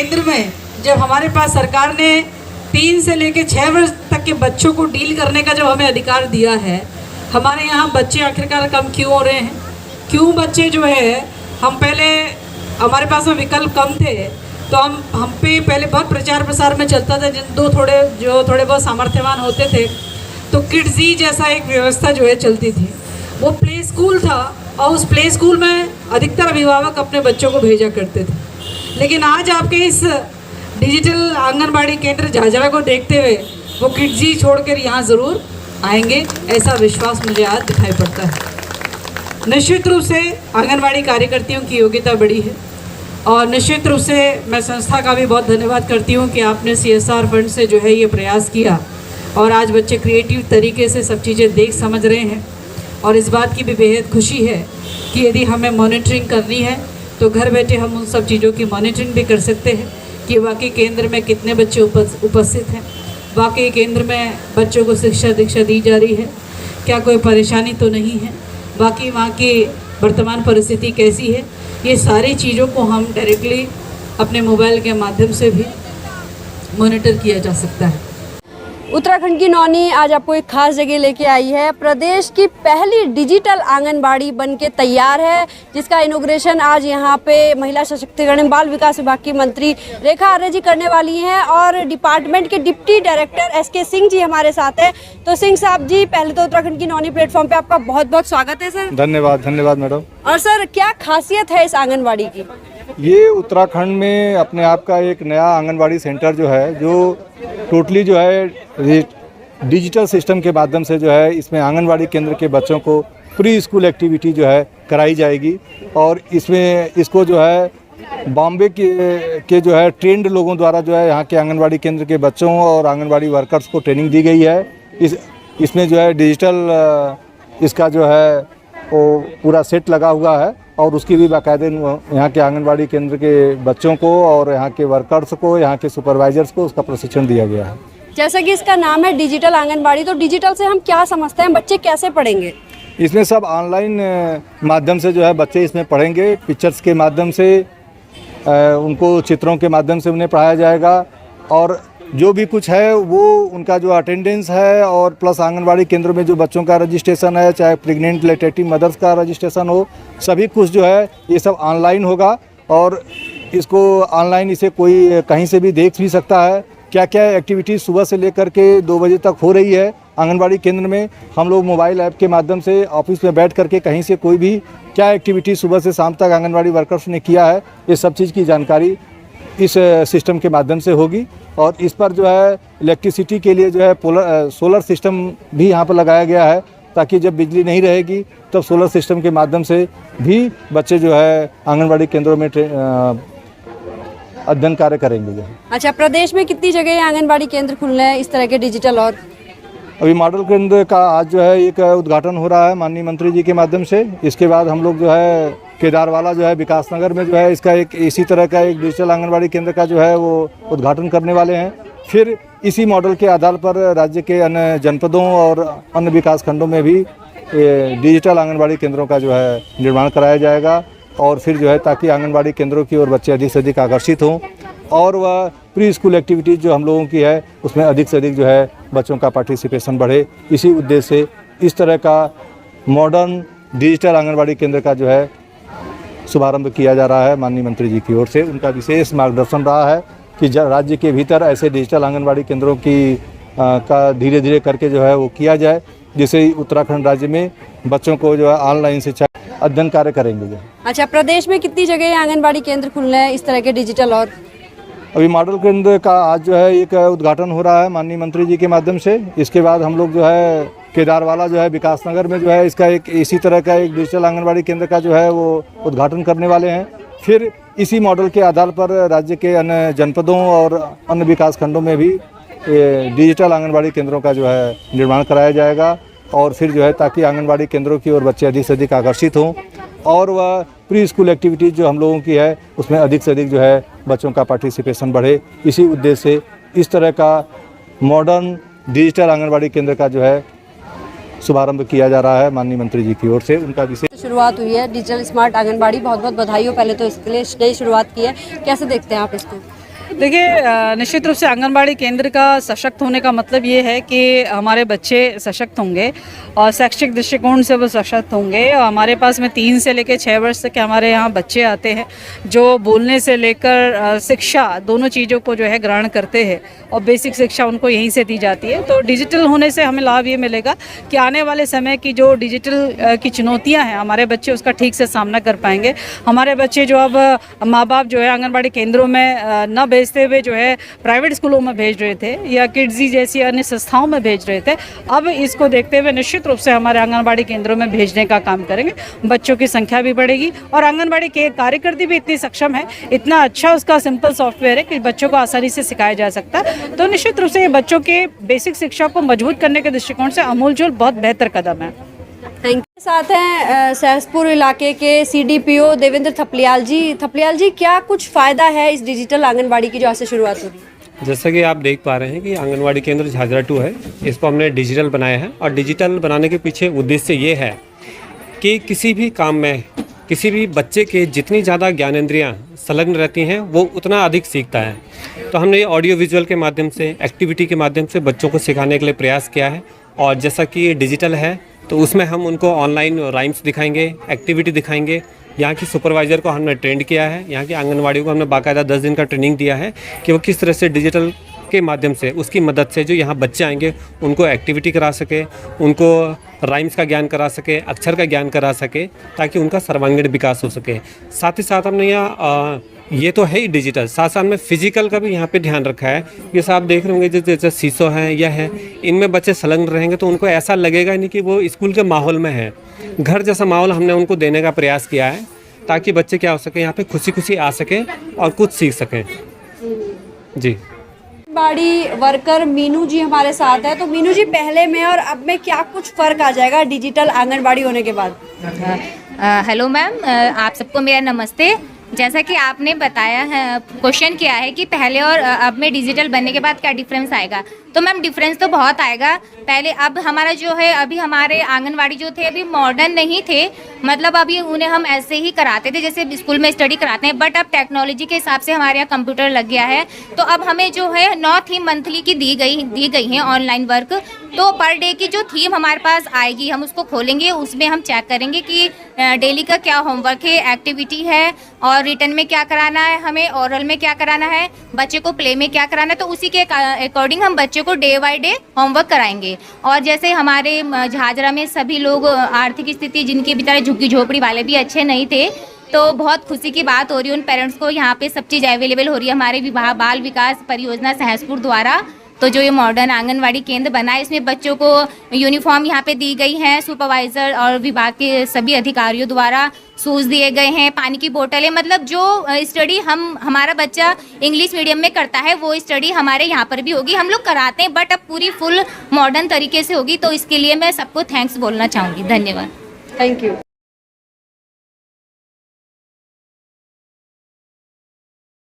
केंद्र में जब हमारे पास सरकार ने 3 से लेकर 6 वर्ष तक के बच्चों को डील करने का जब हमें अधिकार दिया है, हमारे यहाँ बच्चे आखिरकार कम क्यों हो रहे हैं? क्यों बच्चे जो है, हम पहले हमारे पास में विकल्प कम थे तो हम पे पहले बहुत प्रचार प्रसार में चलता था, जो थोड़े बहुत सामर्थ्यवान होते थे तो किड्जी जैसा एक व्यवस्था जो है चलती थी, वो प्ले स्कूल था और उस प्ले स्कूल में अधिकतर अभिभावक अपने बच्चों को भेजा करते थे। लेकिन आज आपके इस डिजिटल आंगनबाड़ी केंद्र झाझरा को देखते हुए वो किड्जी छोड़कर यहाँ ज़रूर आएंगे, ऐसा विश्वास मुझे आज दिखाई पड़ता है। निश्चित रूप से आंगनबाड़ी कार्यकर्तियों की योग्यता बड़ी है और निश्चित रूप से मैं संस्था का भी बहुत धन्यवाद करती हूँ कि आपने CSR फंड से जो है ये प्रयास किया और आज बच्चे क्रिएटिव तरीके से सब चीज़ें देख समझ रहे हैं। और इस बात की भी बेहद खुशी है कि यदि हमें मॉनिटरिंग करनी है तो घर बैठे हम उन सब चीज़ों की मॉनिटरिंग भी कर सकते हैं कि वाकई केंद्र में कितने बच्चे उपस्थित हैं, वाकई केंद्र में बच्चों को शिक्षा दीक्षा दी जा रही है, क्या कोई परेशानी तो नहीं है, बाकी वहाँ की वर्तमान परिस्थिति कैसी है। ये सारी चीज़ों को हम डायरेक्टली अपने मोबाइल के माध्यम से भी मॉनिटर किया जा सकता है। उत्तराखंड की नौनी आज आपको एक खास जगह लेके आई है। प्रदेश की पहली डिजिटल आंगनबाड़ी बनके तैयार है, जिसका इनॉग्रेशन आज यहाँ पे महिला सशक्तिकरण एवं बाल विकास विभाग की मंत्री रेखा आर्य जी करने वाली हैं और डिपार्टमेंट के deputy director SK Singh ji हमारे साथ हैं। तो सिंह साहब जी, पहले तो उत्तराखंड की नौनी प्लेटफॉर्म पे आपका बहुत बहुत स्वागत है सर। धन्यवाद मैडम। और सर, क्या खासियत है इस आंगनबाड़ी की? ये उत्तराखंड में अपने आप का एक नया आंगनबाड़ी सेंटर जो है, जो टोटली जो है डिजिटल सिस्टम के माध्यम से जो है इसमें आंगनबाड़ी केंद्र के बच्चों को प्री स्कूल एक्टिविटी जो है कराई जाएगी। और इसको जो है बॉम्बे के जो है ट्रेंड लोगों द्वारा जो है यहाँ के आंगनबाड़ी केंद्र के बच्चों और आंगनबाड़ी वर्कर्स को ट्रेनिंग दी गई है। इसमें जो है डिजिटल इसका जो है वो पूरा सेट लगा हुआ है और उसकी भी बाकायदे यहाँ के आंगनबाड़ी केंद्र के बच्चों को और यहाँ के वर्कर्स को, यहाँ के सुपरवाइजर्स को उसका प्रशिक्षण दिया गया है। जैसा कि इसका नाम है डिजिटल आंगनबाड़ी, तो डिजिटल से हम क्या समझते हैं, बच्चे कैसे पढ़ेंगे? इसमें सब ऑनलाइन माध्यम से जो है बच्चे इसमें पढ़ेंगे। पिक्चर्स के माध्यम से उनको चित्रों के माध्यम से उन्हें पढ़ाया जाएगा और जो भी कुछ है वो उनका जो अटेंडेंस है और प्लस आंगनबाड़ी केंद्र में जो बच्चों का रजिस्ट्रेशन है, चाहे प्रेग्नेंट लैक्टेटिंग मदर्स का रजिस्ट्रेशन हो, सभी कुछ जो है ये सब ऑनलाइन होगा और इसको ऑनलाइन इसे कोई कहीं से भी देख भी सकता है। क्या क्या एक्टिविटीज़ सुबह से लेकर के 2 बजे तक हो रही है आंगनबाड़ी केंद्र में, हम लोग मोबाइल ऐप के माध्यम से ऑफिस में बैठ करके कहीं से कोई भी क्या एक्टिविटी सुबह से शाम तक आंगनबाड़ी वर्कर्स ने किया है, ये सब चीज़ की जानकारी इस सिस्टम के माध्यम से होगी। और इस पर जो है इलेक्ट्रिसिटी के लिए जो है सोलर सिस्टम भी यहाँ पर लगाया गया है, ताकि जब बिजली नहीं रहेगी तब सोलर सिस्टम के माध्यम से भी बच्चे जो है आंगनबाड़ी केंद्रों में अध्ययन कार्य करेंगे। अच्छा, प्रदेश में कितनी जगह आंगनबाड़ी केंद्र खुलने हैं इस तरह के डिजिटल? और अभी मॉडल केंद्र का आज जो है एक उद्घाटन हो रहा है माननीय मंत्री जी के माध्यम से। इसके बाद हम लोग जो है केदारवाला जो है विकासनगर में जो है इसका एक इसी तरह का एक डिजिटल आंगनबाड़ी केंद्र का जो है वो उद्घाटन करने वाले हैं। फिर इसी मॉडल के आधार पर राज्य के अन्य जनपदों और अन्य विकास खंडों में भी डिजिटल आंगनबाड़ी केंद्रों का जो है निर्माण कराया जाएगा और फिर जो है ताकि आंगनबाड़ी केंद्रों की ओर बच्चे अधिक से अधिक आकर्षित हों और वह प्री स्कूल एक्टिविटीज़ जो हम लोगों की है उसमें अधिक से अधिक जो है बच्चों का पार्टिसिपेशन बढ़े। इसी उद्देश्य से इस तरह का मॉडर्न डिजिटल आंगनबाड़ी केंद्र का जो है शुभारंभ किया जा रहा है माननीय मंत्री जी की ओर से। उनका विशेष मार्गदर्शन रहा है कि राज्य के भीतर ऐसे डिजिटल आंगनबाड़ी केंद्रों की का धीरे धीरे करके जो है वो किया जाए, जिससे उत्तराखंड राज्य में बच्चों को जो है ऑनलाइन शिक्षा अध्ययन कार्य करेंगे। अच्छा, प्रदेश में कितनी जगह आंगनबाड़ी केंद्र खुलने हैं इस तरह के डिजिटल? और अभी मॉडल केंद्र का आज जो है एक उद्घाटन हो रहा है माननीय मंत्री जी के माध्यम से। इसके बाद हम लोग जो है केदारवाला जो है विकासनगर में जो है इसका एक इसी तरह का एक डिजिटल आंगनबाड़ी केंद्र का जो है वो उद्घाटन करने वाले हैं। फिर इसी मॉडल के आधार पर राज्य के अन्य जनपदों और अन्य विकास खंडों में भी डिजिटल आंगनबाड़ी केंद्रों का जो है निर्माण कराया जाएगा और फिर जो है ताकि आंगनबाड़ी केंद्रों की ओर बच्चे अधिक से अधिक आकर्षित हों और वह प्री स्कूल एक्टिविटीज़ जो हम लोगों की है उसमें अधिक से अधिक जो है बच्चों का पार्टिसिपेशन बढ़े। इसी उद्देश्य से इस तरह का मॉडर्न डिजिटल आंगनबाड़ी केंद्र का जो है शुभारंभ किया जा रहा है माननीय मंत्री जी की ओर से। उनका विशेष शुरुआत हुई है डिजिटल स्मार्ट आंगनबाड़ी, बहुत बहुत बधाई हो पहले तो इसके लिए नई शुरुआत की है, कैसे देखते हैं आप इसको? देखिए निश्चित रूप से आंगनबाड़ी केंद्र का सशक्त होने का मतलब ये है कि हमारे बच्चे सशक्त होंगे और शैक्षिक दृष्टिकोण से वो सशक्त होंगे। और हमारे पास में 3 से लेकर 6 वर्ष तक के हमारे यहाँ बच्चे आते हैं जो बोलने से लेकर शिक्षा दोनों चीज़ों को जो है ग्रहण करते हैं और बेसिक शिक्षा उनको यहीं से दी जाती है। तो डिजिटल होने से हमें लाभ ये मिलेगा कि आने वाले समय की जो डिजिटल की चुनौतियाँ हैं हमारे बच्चे उसका ठीक से सामना कर पाएंगे। हमारे बच्चे जो अब माँ बाप जो है आंगनबाड़ी केंद्रों में न भेजते हुए जो है प्राइवेट स्कूलों में भेज रहे थे या किड्जी जैसी अन्य संस्थाओं में भेज रहे थे, अब इसको देखते हुए निश्चित रूप से हमारे आंगनबाड़ी केंद्रों में भेजने का काम करेंगे। बच्चों की संख्या भी बढ़ेगी और आंगनबाड़ी के कार्यकर्ती भी इतनी सक्षम है, इतना अच्छा उसका सिंपल सॉफ्टवेयर है कि बच्चों को आसानी से सिखाया जा सकता है। तो निश्चित रूप से ये बच्चों के बेसिक शिक्षा को मजबूत करने के दृष्टिकोण से अमूलचूल बहुत बेहतर कदम है। Thank you. साथ हैं सहसपुर इलाके के CDPO देवेंद्र थपलियाल जी। थपलियाल जी, क्या कुछ फ़ायदा है इस डिजिटल आंगनबाड़ी की जो आज से शुरुआत हो रही है? जैसा कि आप देख पा रहे हैं कि आंगनवाड़ी केंद्र झाझरा 2 है, इसको हमने डिजिटल बनाया है और डिजिटल बनाने के पीछे उद्देश्य ये है कि किसी भी काम में किसी भी बच्चे के जितनी ज़्यादा ज्ञानेंद्रियाँ संलग्न रहती हैं वो उतना अधिक सीखता है। तो हमने ये ऑडियो विजुअल के माध्यम से, एक्टिविटी के माध्यम से बच्चों को सिखाने के लिए प्रयास किया है। और जैसा कि ये डिजिटल है तो उसमें हम उनको ऑनलाइन राइम्स दिखाएंगे, एक्टिविटी दिखाएंगे। यहाँ की सुपरवाइज़र को हमने ट्रेंड किया है, यहाँ की आंगनवाड़ी को हमने बाकायदा 10 दिन का ट्रेनिंग दिया है कि वो किस तरह से डिजिटल के माध्यम से उसकी मदद से जो यहाँ बच्चे आएंगे उनको एक्टिविटी करा सके, उनको राइम्स का ज्ञान करा सके, अक्षर का ज्ञान करा सके, ताकि उनका सर्वांगीण विकास हो सके। साथ ही साथ हमने यहाँ ये तो है ही डिजिटल, साथ साथ में फिजिकल का भी यहाँ पे ध्यान रखा है। जैसे आप देख रहे होंगे जैसे शीशो है यह है, इनमें बच्चे संलग्न रहेंगे तो उनको ऐसा लगेगा नहीं कि वो स्कूल के माहौल में है। घर जैसा माहौल हमने उनको देने का प्रयास किया है ताकि बच्चे क्या हो सके, यहाँ पे खुशी खुशी आ सकें और कुछ सीख सकें। जी, आंगनबाड़ी वर्कर मीनू जी हमारे साथ है। तो मीनू जी, पहले में और अब में क्या कुछ फ़र्क आ जाएगा डिजिटल आंगनबाड़ी होने के बाद? हेलो मैम, आप सबको मेरा नमस्ते। जैसा कि आपने बताया है, क्वेश्चन किया है कि पहले और अब में डिजिटल बनने के बाद क्या डिफरेंस आएगा, तो मैम डिफरेंस तो बहुत आएगा। पहले अब हमारा जो है, अभी हमारे आंगनवाड़ी जो थे अभी मॉडर्न नहीं थे, मतलब अभी उन्हें हम ऐसे ही कराते थे जैसे स्कूल में स्टडी कराते हैं, बट अब टेक्नोलॉजी के हिसाब से हमारे यहाँ कंप्यूटर लग गया है। तो अब हमें जो है 9 थीम मंथली की दी गई है ऑनलाइन वर्क। तो पर डे की जो थीम हमारे पास आएगी हम उसको खोलेंगे, उसमें हम चेक करेंगे कि डेली का क्या होमवर्क है, एक्टिविटी है और रिटर्न में क्या कराना है, हमें ओरल में क्या कराना है, बच्चे को प्ले में क्या कराना है। तो उसी के अकॉर्डिंग हम बच्चे को डे बाय डे होमवर्क कराएंगे। और जैसे हमारे झाझरा में सभी लोग आर्थिक स्थिति जिनकी बेचारे झुग्गी झोपड़ी वाले भी अच्छे नहीं थे, तो बहुत खुशी की बात हो रही है उन पेरेंट्स को, यहाँ पे सब चीज़ अवेलेबल हो रही है हमारे विभाग बाल विकास परियोजना सहसपुर द्वारा। तो जो ये मॉडर्न आंगनवाड़ी केंद्र बना है, इसमें बच्चों को यूनिफॉर्म यहाँ पे दी गई है, सुपरवाइज़र और विभाग के सभी अधिकारियों द्वारा शूज़ दिए गए हैं, पानी की बोतलें, मतलब जो स्टडी हमारा बच्चा इंग्लिश मीडियम में करता है वो स्टडी हमारे यहाँ पर भी होगी। हम लोग कराते हैं बट अब पूरी फुल मॉडर्न तरीके से होगी। तो इसके लिए मैं सबको थैंक्स बोलना चाहूँगी। धन्यवाद। Thank you.